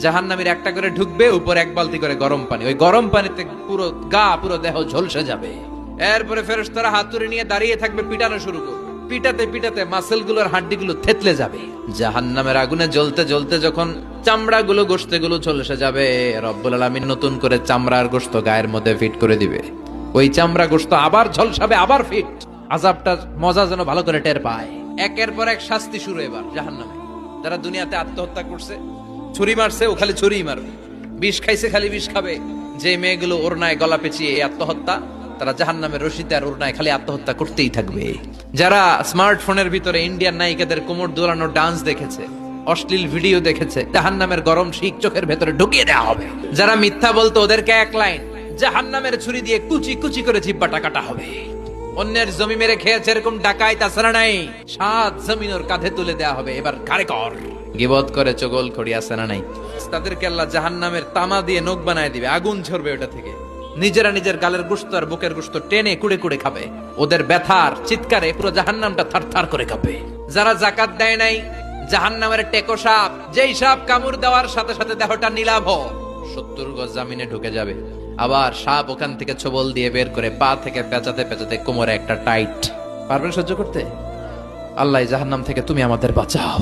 জাহান্নামীর একটা করে ঢুকবে, উপর এক বালতি করে গরম পানি, ওই গরম পানিতে পুরো গা পুরো দেহ ঝলসে যাবে। এরপরে ফেরেশতারা হাতুড়ি নিয়ে দাঁড়িয়ে থাকবে, পিটানো শুরু করবে। পিটাতে পিটাতে মাসেল গুলোর হাড্ডি গুলো থেতলে যাবে। জাহান্নামের আগুনে জ্বলতে জ্বলতে যখন চামড়া গুলো গোশতে গুলো ঝলসে যাবে, রব্বুল আলামিন নতুন করে চামড়ার গোশত গায়ের মধ্যে ফিট করে দিবে। ওই চামড়া গোশত আবার ঝলসাবে, আবার ফিট। আযাবটা মজা যেন ভালো করে টের পায়। একের পর এক শাস্তি শুরু এবার জাহান্নামে। যারা দুনিয়াতে আত্মহত্যা করছে, ছুরি মারছে, ও খালি ছুরিই মারবে। বিষ খাইছে, খালি বিষ খাবে। যে মেয়েগুলো ওড়নায় গলা পেঁচিয়ে এই আত্মহত্যা, তারা জাহান্নামের রশিতে আর ওড়নায় খালি আত্মহত্যা করতেই থাকবে। যারা স্মার্টফোনের ভিতরে ইন্ডিয়ান নায়িকাদের কোমর দোলানো ডান্স দেখেছে, অশ্লীল ভিডিও দেখেছে, জাহান্নামের গরম শিক চোখের ভেতরে ঢুকিয়ে দেওয়া হবে। যারা মিথ্যা বলতো, ওদেরকে এক লাইন জাহান্নামের ছুরি দিয়ে কুচি কুচি করে জিহ্বাটা কাটা হবে। অন্যের জমি মেরে খেয়েছে এরকম ডাকাই তাছাড়া নাই, 7 জমিন ওর কাঁধে তুলে দেওয়া হবে। এবার ঘাড়ে কর। গিবত করে চগল খড়ি আছে না নাই? তাদেরকে আল্লাহ জাহান্নামের তামা দিয়ে নখ বানায় দিবে, আগুন ঝরবে ওটা থেকে। নিজেরা নিজের গালের গোশত আর বুকের গোশত টেনে কুড়ে কুড়ে খাবে। ওদের ব্যথার চিৎকারে পুরো জাহান্নামটা থারথার করে কাঁপে। যারা যাকাত দেয় নাই, জাহান্নামের টেকো সাপ, যেই সাপ কামড় দেওয়ার সাথে সাথে দেহটা নীলাভ 70 গজ জামিনে ঢুকে যাবে। আবার সাপ ওখান থেকে ছোবল দিয়ে বের করে পা থেকে পেঁচাতে পেঁচাতে কোমরে একটা টাইট। পারবেন সহ্য করতে? আল্লাহ জাহান্নাম থেকে তুমি আমাদের বাঁচাও।